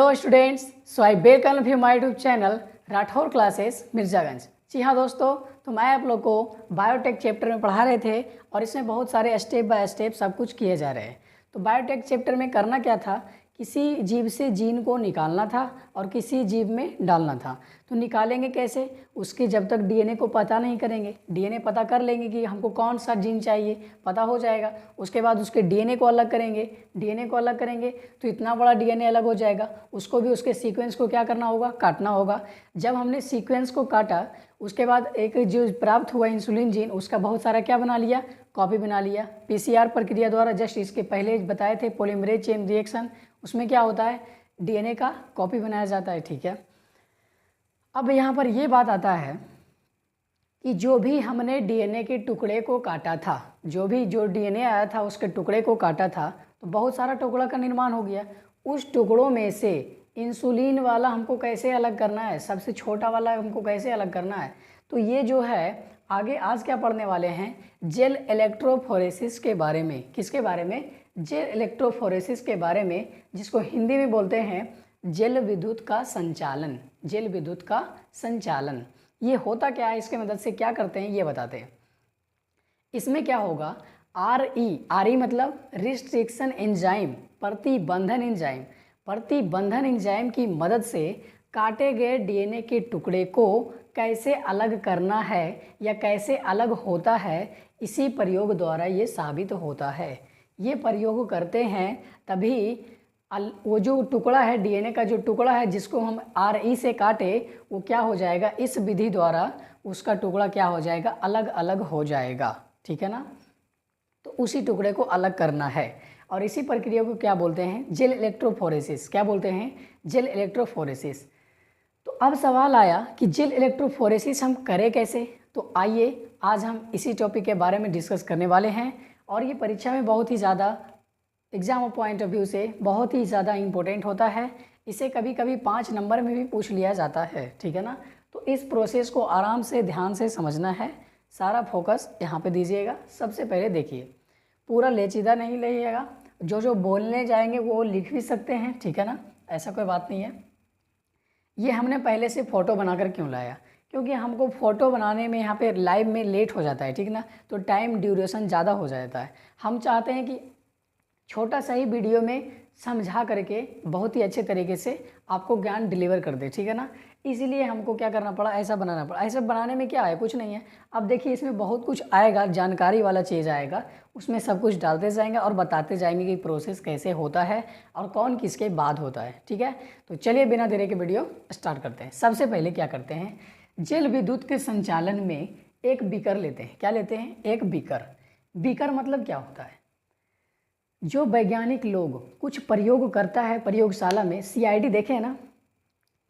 Hello students, so I welcome you my YouTube channel Rathore classes Mirzaganj. जी हाँ दोस्तों, तो मैं आप लोग को बायोटेक चैप्टर में पढ़ा रहे थे और इसमें बहुत सारे स्टेप बाय स्टेप सब कुछ किए जा रहे हैं। तो बायोटेक चैप्टर में करना क्या था, किसी जीव से जीन को निकालना था और किसी जीव में डालना था। तो निकालेंगे कैसे, उसके जब तक डीएनए को पता नहीं करेंगे, डीएनए पता कर लेंगे कि हमको कौन सा जीन चाहिए, पता हो जाएगा। उसके बाद उसके डीएनए को अलग करेंगे, डीएनए को अलग करेंगे तो इतना बड़ा डीएनए अलग हो जाएगा। उसको भी उसके सीक्वेंस को क्या करना होगा, काटना होगा। जब हमने सीक्वेंस को काटा उसके बाद एक जो प्राप्त हुआ इंसुलिन जीन, उसका बहुत सारा क्या बना लिया, कॉपी बना लिया। पीसीआर प्रक्रिया द्वारा, जस्ट इसके पहले बताए थे पॉलीमरेज चेन रिएक्शन, उसमें क्या होता है, डीएनए का कॉपी बनाया जाता है। ठीक है, अब यहाँ पर ये बात आता है कि जो भी हमने डीएनए के टुकड़े को काटा था, जो डीएनए आया था उसके टुकड़े को काटा था, तो बहुत सारा टुकड़ा का निर्माण हो गया। उस टुकड़ों में से इंसुलिन वाला हमको कैसे अलग करना है, सबसे छोटा वाला हमको कैसे अलग करना है। तो ये जो है आगे आज क्या पढ़ने वाले हैं, जेल इलेक्ट्रोफोरेसिस के बारे में। किसके बारे में, जेल इलेक्ट्रोफोरेसिस के बारे में, जिसको हिंदी में बोलते हैं जेल विद्युत का संचालन। जेल विद्युत का संचालन ये होता क्या है, इसके मदद से क्या करते हैं ये बताते हैं। इसमें क्या होगा, आर ई मतलब रिस्ट्रिक्शन एंजाइम, प्रतिबंधन एंजाइम। प्रतिबंधन एंजाइम की मदद से काटे गए डीएनए के टुकड़े को कैसे अलग करना है या कैसे अलग होता है, इसी प्रयोग द्वारा ये साबित होता है। ये प्रयोग करते हैं तभी वो जो टुकड़ा है, डीएनए का जो टुकड़ा है जिसको हम आरई से काटे, वो क्या हो जाएगा, इस विधि द्वारा उसका टुकड़ा क्या हो जाएगा, अलग अलग हो जाएगा। ठीक है ना, तो उसी टुकड़े को अलग करना है और इसी प्रक्रिया को क्या बोलते हैं, जेल इलेक्ट्रोफोरेसिस। क्या बोलते हैं, जेल इलेक्ट्रोफोरेसिस। तो अब सवाल आया कि जेल इलेक्ट्रोफोरेसिस हम करें कैसे। तो आइए आज हम इसी टॉपिक के बारे में डिस्कस करने वाले हैं और ये परीक्षा में बहुत ही ज़्यादा, एग्जाम पॉइंट ऑफ व्यू से बहुत ही ज़्यादा इम्पोर्टेंट होता है। इसे कभी कभी 5 नंबर में भी पूछ लिया जाता है। ठीक है ना, तो इस प्रोसेस को आराम से ध्यान से समझना है, सारा फोकस यहाँ पे दीजिएगा। सबसे पहले देखिए, पूरा लेचीदा नहीं लीजिएगा, जो बोलने जाएंगे वो लिख भी सकते हैं। ठीक है ना, ऐसा कोई बात नहीं है। ये हमने पहले से फ़ोटो बनाकर क्यों लाया, क्योंकि हमको फ़ोटो बनाने में यहाँ पे लाइव में लेट हो जाता है। ठीक ना, तो टाइम ड्यूरेशन ज़्यादा हो जाता है। हम चाहते हैं कि छोटा सा ही वीडियो में समझा करके बहुत ही अच्छे तरीके से आपको ज्ञान डिलीवर कर दे। ठीक है ना, इसीलिए हमको क्या करना पड़ा, ऐसा बनाना पड़ा। ऐसा बनाने में क्या है, कुछ नहीं है। अब देखिए इसमें बहुत कुछ आएगा, जानकारी वाला चीज़ आएगा, उसमें सब कुछ डालते जाएंगे और बताते जाएंगे कि प्रोसेस कैसे होता है और कौन किसके बाद होता है। ठीक है, तो चलिए बिना देरी के वीडियो स्टार्ट करते हैं। सबसे पहले क्या करते हैं, जेल विद्युत के संचालन में एक बीकर लेते हैं। क्या लेते हैं, एक बीकर। बीकर मतलब क्या होता है, जो वैज्ञानिक लोग कुछ प्रयोग करता है प्रयोगशाला में, सीआईडी देखे ना,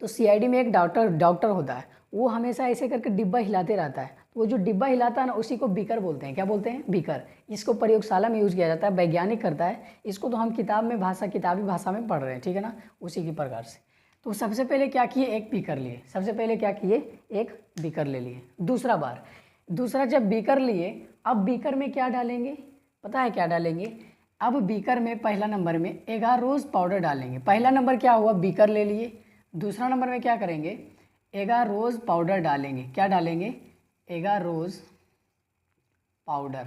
तो सीआईडी में एक डॉक्टर होता है, वो हमेशा ऐसे करके डिब्बा हिलाते रहता है। तो वो जो डिब्बा हिलाता है ना, उसी को बीकर बोलते हैं। क्या बोलते हैं, बीकर। इसको प्रयोगशाला में यूज़ किया जाता है, वैज्ञानिक करता है इसको। तो हम किताब में किताबी भाषा में पढ़ रहे हैं। ठीक है ना, उसी की प्रकार से। तो सबसे पहले क्या किए, एक बीकर लिए। सबसे पहले क्या किए, एक बीकर ले लिए। दूसरा जब बीकर लिए, अब बीकर में क्या डालेंगे, पता है क्या डालेंगे, अब बीकर में पहला नंबर में एगारोज पाउडर डालेंगे। पहला नंबर क्या हुआ, बीकर ले लिए। दूसरा नंबर में क्या करेंगे, एगारोज पाउडर डालेंगे। क्या डालेंगे, एगारोज पाउडर।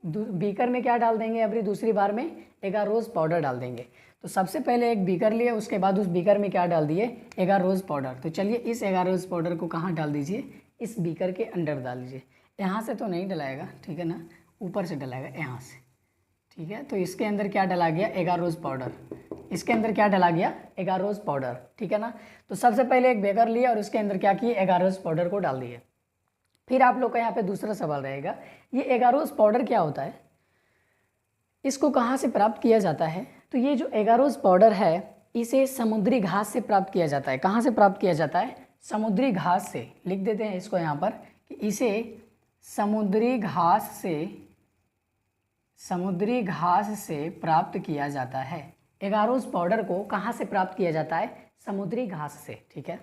बीकर में क्या डाल देंगे, अभी दूसरी बार में एगारोज पाउडर डाल देंगे। तो सबसे पहले एक बीकर लिए, उसके बाद उस बीकर में क्या डाल दिए, एगारोज पाउडर। तो चलिए इस एगारोज पाउडर को कहाँ डाल दीजिए, इस बीकर के अंदर डाल दीजिए। यहाँ से तो नहीं डलाएगा, ठीक है ना, ऊपर से डलाएगा यहाँ से। ठीक है, तो इसके अंदर क्या डाला गया, एगारोज पाउडर। इसके अंदर क्या डाला गया, एगारोज पाउडर। ठीक है ना, तो सबसे पहले एक बेकर लिया और उसके अंदर क्या किए, एगारोज पाउडर को डाल दिए। फिर आप लोग का यहाँ पे दूसरा सवाल रहेगा, ये एगारोज पाउडर क्या होता है, इसको कहाँ से प्राप्त किया जाता है। तो ये जो एगारोज पाउडर है, इसे समुद्री घास से प्राप्त किया जाता है। कहाँ से प्राप्त किया जाता है, समुद्री घास से। लिख देते हैं इसको यहाँ पर कि इसे समुद्री घास से प्राप्त किया जाता है। एगारोज पाउडर को कहाँ से प्राप्त किया जाता है, समुद्री घास से। ठीक है,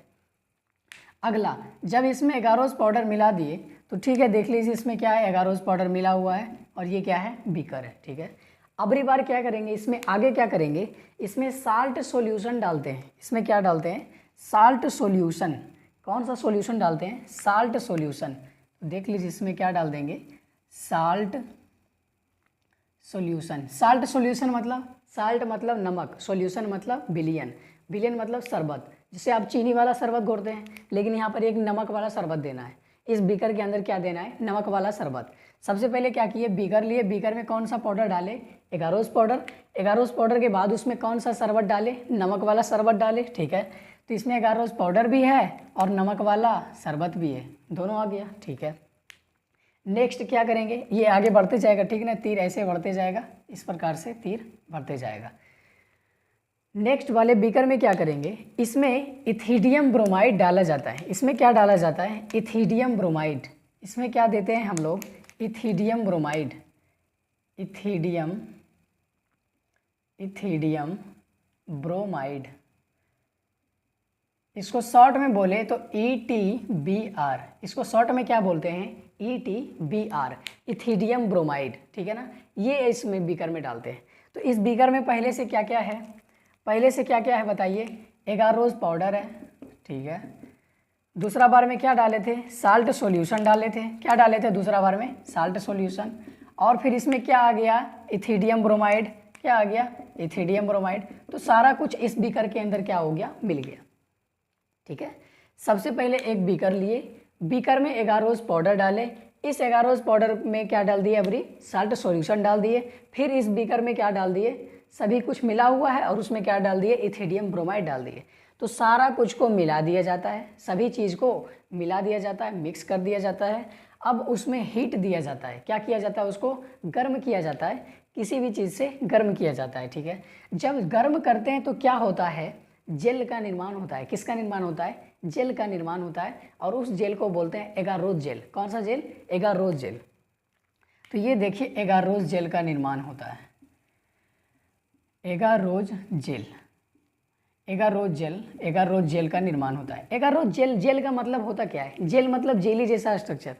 अगला, जब इसमें एगारोज पाउडर मिला दिए तो ठीक है, देख लीजिए इसमें क्या है, एगारोज पाउडर मिला हुआ है और ये क्या है, बीकर है। ठीक है, अबरी बार क्या करेंगे, इसमें आगे क्या करेंगे, इसमें साल्ट सॉल्यूशन डालते हैं। इसमें क्या डालते हैं, साल्ट सॉल्यूशन। कौन सा सॉल्यूशन डालते हैं, साल्ट सॉल्यूशन। तो देख लीजिए इसमें क्या डाल देंगे, साल्ट सॉल्यूशन। साल्ट सॉल्यूशन मतलब, साल्ट मतलब नमक, सॉल्यूशन मतलब विलियन, विलियन मतलब शरबत। जैसे आप चीनी वाला शरबत घोरते हैं, लेकिन यहाँ पर एक नमक वाला शरबत देना है। इस बीकर के अंदर क्या देना है, नमक वाला शरबत। सबसे पहले क्या किए, बीकर लिए, बीकर में कौन सा पाउडर डाले, एगारोस पाउडर। एगारोस पाउडर के बाद उसमें कौन सा शरबत डाले, नमक वाला शरबत डाले, ठीक है। तो इसमें एगारोस पाउडर भी है और नमक वाला शरबत भी है, दोनों आ गया, ठीक है। नेक्स्ट क्या करेंगे, ये आगे बढ़ते जाएगा, ठीक है ना, तीर ऐसे बढ़ते जाएगा, इस प्रकार से तीर बढ़ते जाएगा। नेक्स्ट वाले बीकर में क्या करेंगे, इसमें इथिडियम ब्रोमाइड डाला जाता है। इसमें क्या डाला जाता है, इथिडियम ब्रोमाइड। इसमें क्या देते हैं हम लोग, इथिडियम ब्रोमाइड, इथिडियम ब्रोमाइड। इसको शॉर्ट में बोले तो ETBR। इसको शॉर्ट में क्या बोलते हैं, ETBR, इथिडियम ब्रोमाइड, ठीक है ना। ये इसमें बीकर में डालते हैं। तो इस बीकर में पहले से क्या क्या है, पहले से क्या क्या है बताइए, एगारोस पाउडर है, ठीक है। दूसरा बार में क्या डाले थे, साल्ट सॉल्यूशन डाले थे। क्या डाले थे दूसरा बार में, साल्ट सॉल्यूशन। और फिर इसमें क्या आ गया, इथिडियम ब्रोमाइड। क्या आ गया, इथिडियम ब्रोमाइड। तो सारा कुछ इस बीकर के अंदर क्या हो गया, मिल गया, ठीक है। सबसे पहले एक बीकर लिए, बीकर में एगारोस पाउडर डाले, इस एगारोस पाउडर में क्या डाल दिए, अबरी साल्ट सॉल्यूशन डाल दिए। फिर इस बीकर में क्या डाल दिए, सभी कुछ मिला हुआ है और उसमें क्या डाल दिए, इथिडियम ब्रोमाइड डाल दिए। तो सारा कुछ को मिला दिया जाता है, सभी चीज़ को मिला दिया जाता है, मिक्स कर दिया जाता है। अब उसमें हीट दिया जाता है, क्या किया जाता है, उसको गर्म किया जाता है, किसी भी चीज़ से गर्म किया जाता है, ठीक है। जब गर्म करते हैं तो क्या होता है, जेल का निर्माण होता है। किसका निर्माण होता है, जेल का निर्माण होता है। और उस जेल को बोलते हैं एगारोस जेल। कौन सा जेल, एगारोस जेल। तो ये देखिए एगारोस जेल का निर्माण होता है, agarose gel, agarose gel, agarose gel का निर्माण होता है। एगारोस जेल, जेल का मतलब होता क्या है, जेल मतलब जेली जैसा स्ट्रक्चर।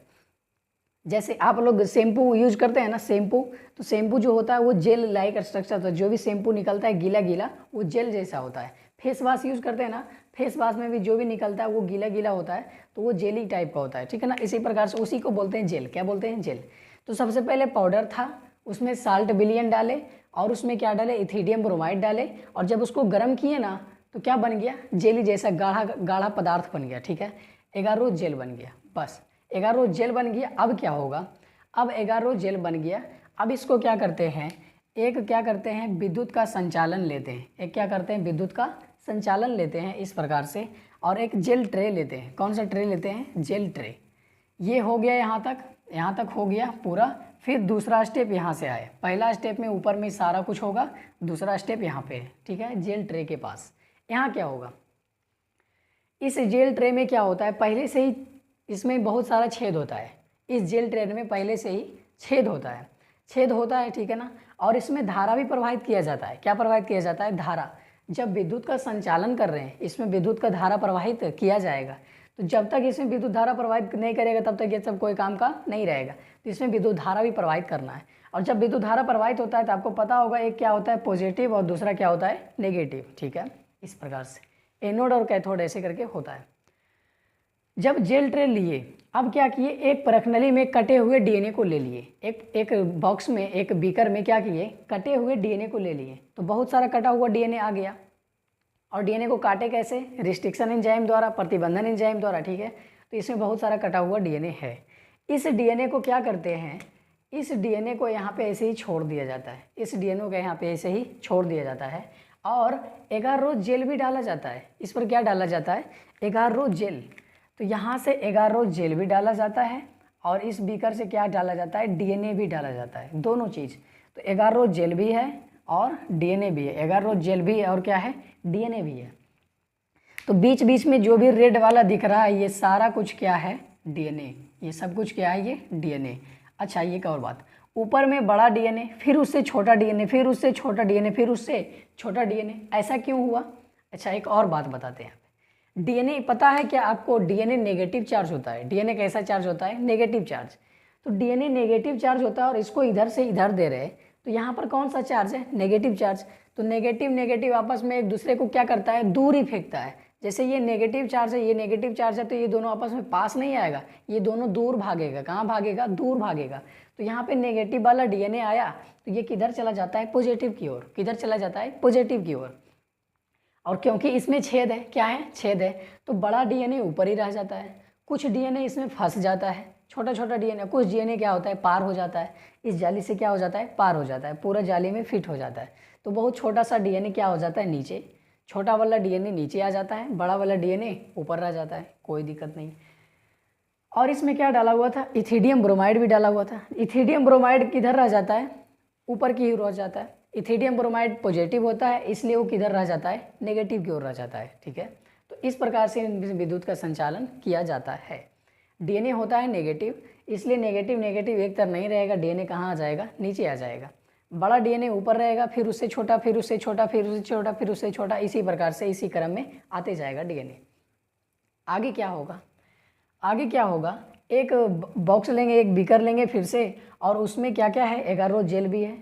जैसे आप लोग शैम्पू यूज करते हैं ना, शैम्पू, तो शैम्पू जो होता है वो जेल लाइक स्ट्रक्चर होता है। जो भी शैम्पू निकलता है गीला गीला, वो जेल जैसा होता है। फेस वॉश यूज़ करते हैं ना, फेस वॉश में भी जो भी निकलता है वो गीला गीला होता है, तो वो जेली टाइप का होता है, ठीक है ना। इसी प्रकार से उसी को बोलते हैं जेल। क्या बोलते हैं, जेल। तो सबसे पहले पाउडर था, उसमें साल्ट विलियन डाले और उसमें क्या डाले, इथिडियम ब्रोमाइड डाले। और जब उसको गर्म किए ना तो क्या बन गया, जेली जैसा गाढ़ा गाढ़ा पदार्थ बन गया, ठीक है। एगारोस जेल बन गया, बस एगारोस जेल बन गया। अब क्या होगा, अब एगारोस जेल बन गया। अब इसको क्या करते हैं, एक क्या करते हैं, विद्युत का संचालन लेते हैं। एक क्या करते हैं, विद्युत का संचालन लेते हैं इस प्रकार से। और एक जेल ट्रे लेते हैं। कौन सा ट्रे लेते हैं, जेल ट्रे। ये हो गया यहाँ तक हो गया पूरा। फिर दूसरा स्टेप यहाँ से आए। पहला स्टेप में ऊपर में सारा कुछ होगा, दूसरा स्टेप यहाँ पे है, ठीक है, जेल ट्रे के पास। यहाँ क्या होगा, इस जेल ट्रे में क्या होता है, पहले से ही इसमें बहुत सारा छेद होता है। इस जेल ट्रे में पहले से ही छेद होता है, छेद होता है, ठीक है ना। और इसमें धारा भी प्रवाहित किया जाता है। क्या प्रवाहित किया जाता है, धारा। जब विद्युत का संचालन कर रहे हैं, इसमें विद्युत का धारा प्रवाहित किया जाएगा। तो जब तक इसमें विद्युत धारा प्रवाहित नहीं करेगा तब तक ये सब कोई काम का नहीं रहेगा। तो इसमें विद्युत धारा भी प्रवाहित करना है। और जब विद्युत धारा प्रवाहित होता है तो आपको पता होगा एक क्या होता है, पॉजिटिव, और दूसरा क्या होता है, नेगेटिव, ठीक है। इस प्रकार से एनोड और कैथोड ऐसे करके होता है। जब जेल ट्रे लिए, अब क्या किए, एक परखनली में कटे हुए डीएनए को ले लिए। एक बॉक्स में, एक बीकर में क्या किए, कटे हुए डीएनए को ले लिए। तो बहुत सारा कटा हुआ डीएनए आ गया। और डीएनए को काटे कैसे, रिस्ट्रिक्शन एंजाइम द्वारा, प्रतिबंधन एंजाइम द्वारा, ठीक है। तो इसमें बहुत सारा कटा हुआ डीएनए है। इस डीएनए को क्या करते हैं, इस डीएनए को यहाँ पे ऐसे ही छोड़ दिया जाता है। इस डीएनए को यहाँ पे ऐसे ही छोड़ दिया जाता है। और एगारोस जेल भी डाला जाता है। इस पर क्या डाला जाता है, एगारोस जेल। तो यहाँ से एगारोस जेल भी डाला जाता है और इस बीकर से क्या डाला जाता है, डीएनए भी डाला जाता है, दोनों चीज़। तो एगारोस जेल भी है और डीएनए भी है। एगारोस जेल भी है और क्या है, डीएनए भी है। तो बीच बीच में जो भी रेड वाला दिख रहा है ये सारा कुछ क्या है, डीएनए। ये सब कुछ क्या है, ये डीएनए। अच्छा, ये एक और बात, ऊपर में बड़ा डीएनए, फिर उससे छोटा डीएनए, फिर उससे छोटा डीएनए, फिर उससे छोटा डीएनए, ऐसा क्यों हुआ। अच्छा, एक और बात बताते हैं। डीएनए पता है क्या आपको, डीएनए नेगेटिव चार्ज होता है। डीएनए कैसा चार्ज होता है, नेगेटिव चार्ज। तो डीएनए नेगेटिव चार्ज होता है और इसको इधर से इधर दे रहे हैं तो यहाँ पर कौन सा चार्ज है, नेगेटिव चार्ज। तो नेगेटिव नेगेटिव आपस में एक दूसरे को क्या करता है, दूर ही फेंकता है। जैसे ये नेगेटिव चार्ज है, ये नेगेटिव चार्ज है, तो ये दोनों आपस में पास नहीं आएगा, ये दोनों दूर भागेगा। कहाँ भागेगा, दूर भागेगा। तो यहाँ पे नेगेटिव वाला डीएनए आया तो ये किधर चला जाता है, पॉजिटिव की ओर। किधर चला जाता है, पॉजिटिव की ओर। और क्योंकि इसमें छेद है, क्या है, छेद है, तो बड़ा डीएनए ऊपर ही रह जाता है। कुछ डीएनए इसमें फंस जाता है, छोटा छोटा डीएनए। कुछ डीएनए क्या होता है, पार हो जाता है, इस जाली से क्या हो जाता है, पार हो जाता है, पूरा जाली में फिट हो जाता है। तो बहुत छोटा सा डीएनए क्या हो जाता है, नीचे। छोटा वाला डीएनए नीचे आ जाता है, बड़ा वाला डीएनए ऊपर रह जाता है, कोई दिक्कत नहीं। और इसमें क्या डाला हुआ था, इथिडियम ब्रोमाइड भी डाला हुआ था। इथिडियम ब्रोमाइड किधर रह जाता है, ऊपर की ओर रह जाता है। इथिडियम ब्रोमाइड पॉजिटिव होता है, इसलिए वो किधर रह जाता है, नेगेटिव की ओर रह जाता है। ठीक है, तो इस प्रकार से विद्युत का संचालन किया जाता है। डीएनए होता है नेगेटिव, इसलिए नेगेटिव नेगेटिव एक तरह नहीं रहेगा, डीएनए कहाँ आ जाएगा, नीचे आ जाएगा। बड़ा डीएनए ऊपर रहेगा, फिर उससे छोटा, फिर उससे छोटा, फिर उससे छोटा, फिर उससे छोटा, इसी प्रकार से इसी क्रम में आते जाएगा डीएनए। आगे क्या होगा, आगे क्या होगा, एक बॉक्स लेंगे, एक बीकर लेंगे फिर से, और उसमें क्या क्या है, एगारोस जेल भी है,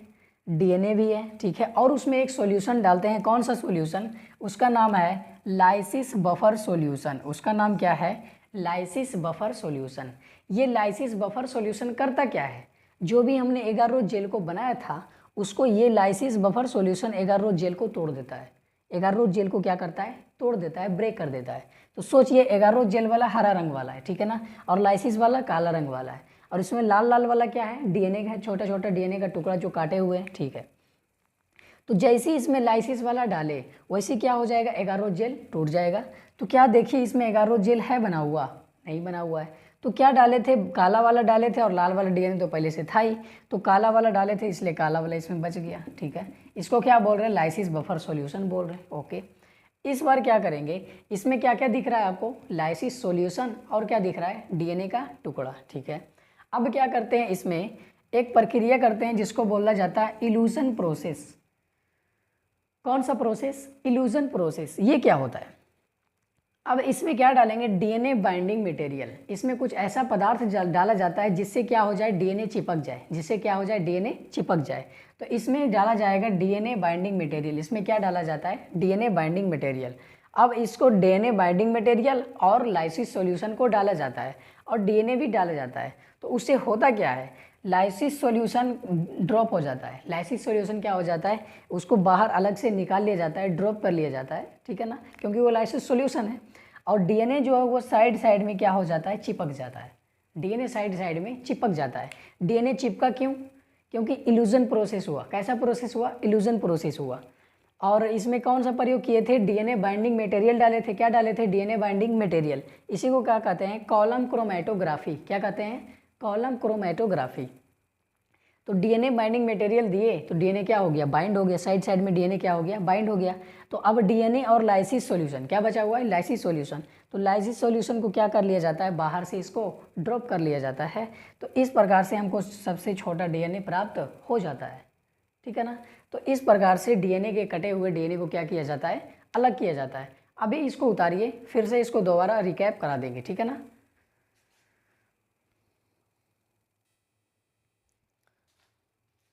डीएनए भी है। ठीक है, और उसमें एक सॉल्यूशन डालते हैं। कौन सा सॉल्यूशन, उसका नाम है लाइसिस बफर सॉल्यूशन। उसका नाम क्या है, लाइसिस बफर सॉल्यूशन। ये लाइसिस बफर सॉल्यूशन करता क्या है, जो भी हमने एगारोस जेल को बनाया था उसको ये lysis buffer solution agarose gel को तोड़ देता है। एगारोस जेल को क्या करता है, तोड़ देता है, ब्रेक कर देता है। तो सोचिए, एगारोस जेल वाला हरा रंग वाला है, ठीक है ना, और लाइसिस वाला काला रंग वाला है, और इसमें लाल लाल वाला क्या है, डीएनए है, छोटा छोटा डीएनए का टुकड़ा जो काटे हुए हैं। ठीक है, तो जैसे ही इसमें लाइसिस वाला डाले वैसे क्या हो जाएगा, एगारोस जेल टूट जाएगा। तो क्या देखिए, इसमें एगारोस जेल है बना हुआ, नहीं बना हुआ है। तो क्या डाले थे, काला वाला डाले थे, और लाल वाला डीएनए तो पहले से था ही, तो काला वाला डाले थे, इसलिए काला वाला इसमें बच गया। ठीक है, इसको क्या बोल रहे हैं, लाइसिस बफर सॉल्यूशन बोल रहे हैं। ओके, इस बार क्या करेंगे, इसमें क्या क्या दिख रहा है आपको, लाइसिस सॉल्यूशन, और क्या दिख रहा है, डीएनए का टुकड़ा। ठीक है, अब क्या करते हैं, इसमें एक प्रक्रिया करते हैं जिसको बोला जाता है इल्यूजन प्रोसेस। कौन सा प्रोसेस, इल्यूजन प्रोसेस। ये क्या होता है, अब इसमें क्या डालेंगे, डीएनए बाइंडिंग मटेरियल। इसमें कुछ ऐसा पदार्थ डाला जाता है जिससे क्या हो जाए, डीएनए चिपक जाए, जिससे क्या हो जाए, डीएनए चिपक जाए। तो इसमें डाला जाएगा डीएनए बाइंडिंग मटेरियल। इसमें क्या डाला जाता है, डीएनए बाइंडिंग मटेरियल। अब इसको डीएनए बाइंडिंग मटेरियल और लाइसिस सॉल्यूशन को डाला जाता है, और डीएनए भी डाला जाता है। तो उससे होता क्या है, लाइसिस सॉल्यूशन ड्रॉप हो जाता है। लाइसिस सॉल्यूशन क्या हो जाता है, उसको बाहर अलग से निकाल लिया जाता है, ड्रॉप कर लिया जाता है। ठीक है ना, क्योंकि वो लाइसिस सॉल्यूशन है। और डीएनए जो है वो साइड साइड में क्या हो जाता है, चिपक जाता है। डीएनए साइड साइड में चिपक जाता है। डीएनए चिपका क्यों, क्योंकि इल्यूजन प्रोसेस हुआ। कैसा प्रोसेस हुआ, इल्यूजन प्रोसेस हुआ। और इसमें कौन सा प्रयोग किए थे, डीएनए बाइंडिंग मटेरियल डाले थे। क्या डाले थे, डीएनए बाइंडिंग मटेरियल। इसी को क्या कहते हैं, कॉलम क्रोमैटोग्राफी। क्या कहते हैं, कॉलम क्रोमैटोग्राफी। तो डीएनए बाइंडिंग मटेरियल दिए तो डीएनए क्या हो गया, बाइंड हो गया। साइड साइड में डीएनए क्या हो गया, बाइंड हो गया। तो अब डीएनए और लाइसिस सॉल्यूशन क्या बचा हुआ है, लाइसिस सॉल्यूशन। तो लाइसिस सॉल्यूशन को क्या कर लिया जाता है, बाहर से इसको ड्रॉप कर लिया जाता है। तो इस प्रकार से हमको सबसे छोटा डीएनए प्राप्त हो जाता है। ठीक है ना, तो इस प्रकार से डीएनए के कटे हुए डीएनए को क्या किया जाता है, अलग किया जाता है। अभी इसको उतारिए, फिर से इसको दोबारा रिकैप करा देंगे। ठीक है ना,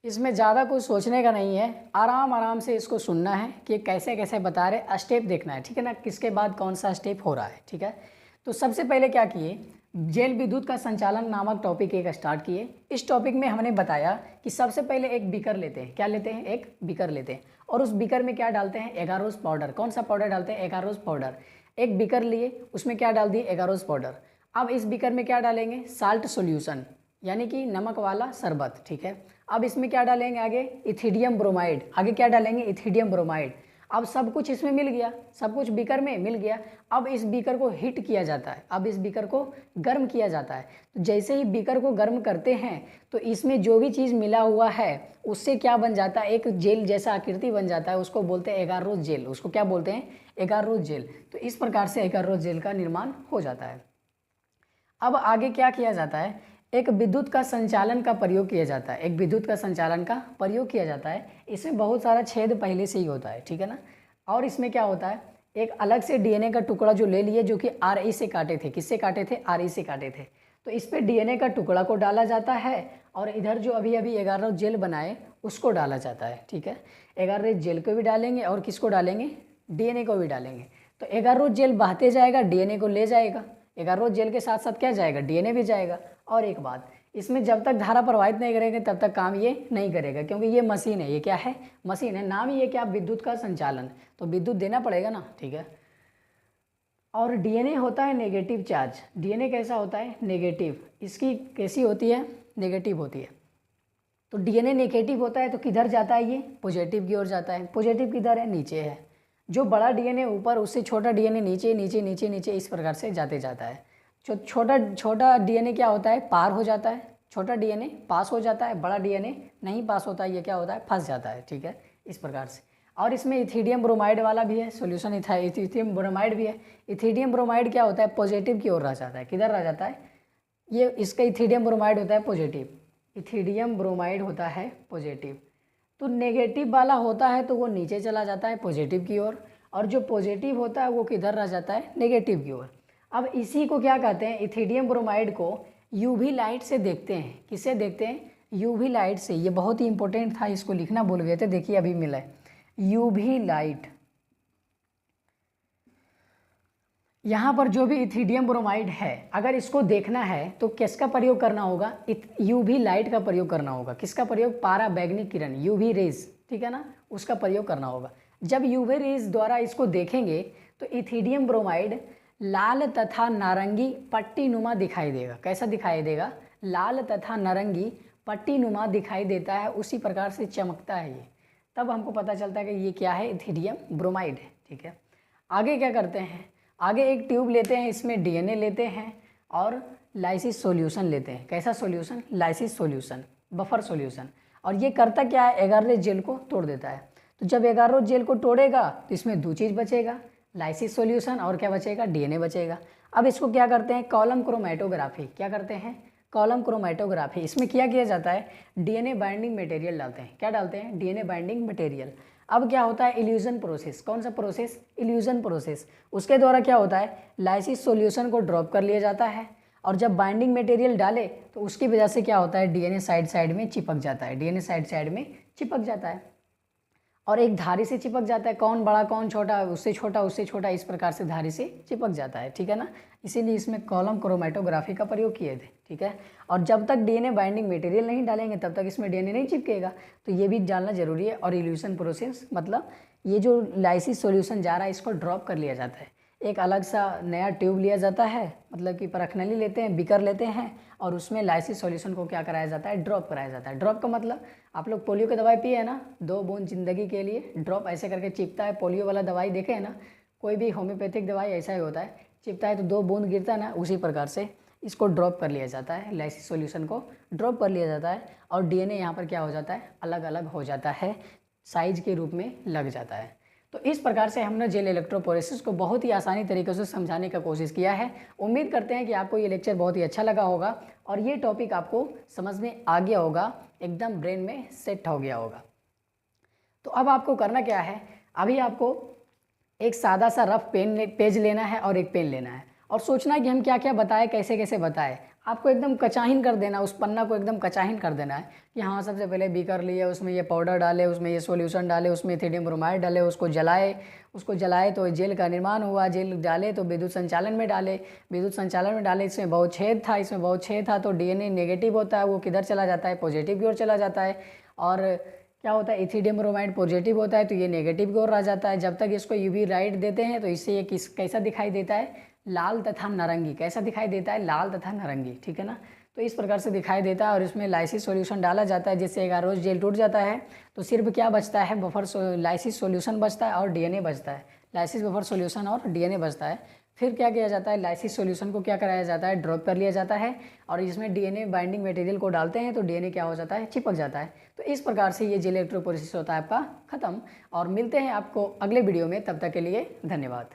इसमें ज़्यादा कुछ सोचने का नहीं है, आराम आराम से इसको सुनना है कि कैसे कैसे बता रहे, स्टेप देखना है। ठीक है ना, किसके बाद कौन सा स्टेप हो रहा है। ठीक है, तो सबसे पहले क्या किए, जेल विद्युत का संचालन नामक टॉपिक एक स्टार्ट किए। इस टॉपिक में हमने बताया कि सबसे पहले एक बीकर लेते हैं। क्या लेते हैं, एक बीकर लेते हैं, और उस बीकर में क्या डालते हैं, एगारोस पाउडर। कौन सा पाउडर डालते हैं, एगारोस पाउडर। एक बीकर लिए, उसमें क्या डाल दिए, एगारोस पाउडर। अब इस बीकर में क्या डालेंगे, साल्ट सॉल्यूशन, यानी कि नमक वाला शरबत। ठीक है, अब इसमें क्या डालेंगे, आगे इथिडियम ब्रोमाइड। आगे क्या डालेंगे, इथिडियम ब्रोमाइड। अब सब कुछ इसमें मिल गया, सब कुछ बीकर में मिल गया। अब इस बीकर को हीट किया जाता है, अब इस बीकर को गर्म किया जाता है। तो जैसे ही बीकर को गर्म करते हैं तो इसमें जो भी चीज़ मिला हुआ है उससे क्या बन जाता है, एक जेल जैसा आकृति बन जाता है। उसको बोलते हैं एगारोस जेल। उसको क्या बोलते हैं, एगारोस जेल। तो इस प्रकार से एगारोस जेल का निर्माण हो जाता है। अब आगे क्या किया जाता है, एक विद्युत का संचालन का प्रयोग किया जाता है। एक विद्युत का संचालन का प्रयोग किया जाता है। इसमें बहुत सारा छेद पहले से ही होता है। ठीक है ना, और इसमें क्या होता है, एक अलग से डीएनए का टुकड़ा जो ले लिए, जो कि आरई से काटे थे। किससे काटे थे, आरई से काटे थे। तो इस पे डीएनए का टुकड़ा को डाला जाता है, और इधर जो अभी अभी एगारोस जेल बनाए उसको डाला जाता है। ठीक है, एगारोज जेल को भी डालेंगे और किसको डालेंगे, डीएनए को भी डालेंगे। तो एगारोज जेल बहते जाएगा, डीएनए को ले जाएगा, एगारोज जेल के साथ साथ क्या जाएगा, डीएनए भी जाएगा। और एक बात, इसमें जब तक धारा प्रवाहित नहीं करेंगे तब तक काम ये नहीं करेगा, क्योंकि ये मशीन है। ये क्या है, मशीन है, नाम ही है क्या, विद्युत का संचालन, तो विद्युत देना पड़ेगा ना। ठीक है, और डीएनए होता है नेगेटिव चार्ज। डीएनए कैसा होता है, नेगेटिव। इसकी कैसी होती है, नेगेटिव होती है। तो डीएनए नेगेटिव होता है तो किधर जाता है, ये पॉजिटिव की ओर जाता है। पॉजिटिव किधर है, नीचे है। जो बड़ा डीएनए ऊपर, उससे छोटा डीएनए नीचे नीचे नीचे नीचे इस प्रकार से जाते जाता है। जो छोटा डीएनए क्या होता है, पार हो जाता है, छोटा डीएनए पास हो जाता है, बड़ा डीएनए नहीं पास होता है, ये क्या होता है, फंस जाता है। ठीक है, इस प्रकार से। और इसमें इथिडियम ब्रोमाइड वाला भी है सॉल्यूशन, इथिडियम ब्रोमाइड भी है। इथिडियम ब्रोमाइड क्या होता है, पॉजिटिव की ओर रह जाता है। किधर रह जाता है, ये इसका इथिडियम ब्रोमाइड होता है पॉजिटिव, इथिडियम ब्रोमाइड होता है पॉजिटिव। तो नेगेटिव वाला होता है तो वो नीचे चला जाता है पॉजिटिव की ओर, और जो पॉजिटिव होता है वो किधर रह जाता है, नेगेटिव की ओर। अब इसी को क्या कहते हैं, इथिडियम ब्रोमाइड को यूवी लाइट से देखते हैं। किससे देखते हैं, यूवी लाइट से। ये बहुत ही इंपॉर्टेंट था, इसको लिखना भूल गए थे, देखिए अभी मिला है, यूवी लाइट। यहाँ पर जो भी इथिडियम ब्रोमाइड है, अगर इसको देखना है तो किसका प्रयोग करना होगा, यूवी लाइट का प्रयोग करना होगा। किसका प्रयोग, पराबैंगनी किरण, यूवी रेज, ठीक है ना, उसका प्रयोग करना होगा। जब यूवी रेज द्वारा इसको देखेंगे तो इथिडियम ब्रोमाइड लाल तथा नारंगी पट्टीनुमा दिखाई देगा। कैसा दिखाई देगा, लाल तथा नारंगी पट्टीनुमा दिखाई देता है, उसी प्रकार से चमकता है ये। तब हमको पता चलता है कि ये क्या है, इथिडियम ब्रोमाइड है। ठीक है, आगे क्या करते हैं, आगे एक ट्यूब लेते हैं, इसमें डीएनए लेते हैं और लाइसिस सॉल्यूशन लेते हैं। कैसा solution, lysis solution, buffer solution. और ये करता क्या है, एगारोज जेल को तोड़ देता है। तो जब एगारोज जेल को तोड़ेगा तो इसमें दो चीज़ बचेगा, लाइसिस सॉल्यूशन और क्या बचेगा, डीएनए बचेगा। अब इसको क्या करते हैं, कॉलम क्रोमैटोग्राफी। क्या करते हैं, कॉलम क्रोमैटोग्राफी। इसमें क्या किया जाता है, डीएनए बाइंडिंग मटेरियल डालते हैं। क्या डालते हैं, डीएनए बाइंडिंग मटेरियल। अब क्या होता है, इल्यूजन प्रोसेस। कौन सा प्रोसेस, इल्यूजन प्रोसेस। उसके द्वारा क्या होता है, लाइसिस सॉल्यूशन को ड्रॉप कर लिया जाता है, और जब बाइंडिंग मटेरियल डाले तो उसकी वजह से क्या होता है, डीएनए साइड साइड में चिपक जाता है, डीएनए साइड साइड में चिपक जाता है, और एक धारी से चिपक जाता है। कौन बड़ा कौन छोटा, उससे छोटा उससे छोटा, इस प्रकार से धारी से चिपक जाता है। ठीक है ना, इसीलिए इसमें कॉलम क्रोमैटोग्राफी का प्रयोग किए थे। ठीक है, और जब तक डीएनए बाइंडिंग मटेरियल नहीं डालेंगे तब तक इसमें डीएनए नहीं चिपकेगा, तो ये भी जानना जरूरी है। और इल्यूशन प्रोसेस मतलब ये जो लाइसिस सॉल्यूशन जा रहा है इसको ड्रॉप कर लिया जाता है। एक अलग सा नया ट्यूब लिया जाता है, मतलब कि परखनली लेते हैं, बीकर लेते हैं, और उसमें लाइसिस सॉल्यूशन को क्या कराया जाता है, ड्रॉप कराया जाता है। ड्रॉप का मतलब, आप लोग पोलियो की दवाई पिए है ना, 2 बूंद जिंदगी के लिए, ड्रॉप ऐसे करके चिपता है। पोलियो वाला दवाई देखे है ना, कोई भी होम्योपैथिक दवाई ऐसा ही होता है, चिपता है तो 2 बूंद गिरता है ना, उसी प्रकार से इसको ड्रॉप कर लिया जाता है, लाइसिस सॉल्यूशन को ड्रॉप कर लिया जाता है, और डीएनए यहाँ पर क्या हो जाता है, अलग अलग हो जाता है, साइज के रूप में लग जाता है। तो इस प्रकार से हमने जेल इलेक्ट्रोपोरेसिस को बहुत ही आसानी तरीके से समझाने का कोशिश किया है। उम्मीद करते हैं कि आपको ये लेक्चर बहुत ही अच्छा लगा होगा और ये टॉपिक आपको समझ में आ गया होगा, एकदम ब्रेन में सेट हो गया होगा। तो अब आपको करना क्या है, अभी आपको एक सादा सा रफ पेज लेना है और एक पेन लेना है, और सोचना है कि हम क्या क्या बताएं, कैसे कैसे बताएं। आपको एकदम कचाहिन कर देना, उस पन्ना को एकदम कचाहिन कर देना है कि हाँ, सबसे पहले बीकर लिए, उसमें ये पाउडर डाले, उसमें ये सॉल्यूशन डाले, उसमें इथिडियम ब्रोमाइड डाले, उसको जलाए तो जेल का निर्माण हुआ, जेल डाले तो विद्युत संचालन में डाले, विद्युत संचालन में डाले, इसमें बहुत छेद था, तो डीएनए नेगेटिव होता है, वो किधर चला जाता है, पॉजिटिव की ओर चला जाता है। और क्या होता है, इथिडियम ब्रोमाइड पॉजिटिव होता है तो ये नेगेटिव की ओर आ जाता है। जब तक इसको यूवी लाइट देते हैं तो इससे ये कैसा दिखाई देता है, लाल तथा नारंगी। कैसा दिखाई देता है, लाल तथा नारंगी। ठीक है ना, तो इस प्रकार से दिखाई देता है, और इसमें लाइसिस सॉल्यूशन डाला जाता है, जिससे एगारोज जेल टूट जाता है। तो सिर्फ क्या बचता है, बफर लाइसिस सॉल्यूशन बचता है और डीएनए बचता है, लाइसिस बफर सॉल्यूशन और डीएनए बचता है। फिर क्या किया जाता है, लाइसिस सॉल्यूशन को क्या कराया जाता है, ड्रॉप कर लिया जाता है, और इसमें डीएनए बाइंडिंग मटेरियल को डालते हैं तो डीएनए क्या हो जाता है, चिपक जाता है। तो इस प्रकार से ये जेल इलेक्ट्रोपोरेसिस होता है आपका खत्म, और मिलते हैं आपको अगले वीडियो में, तब तक के लिए धन्यवाद।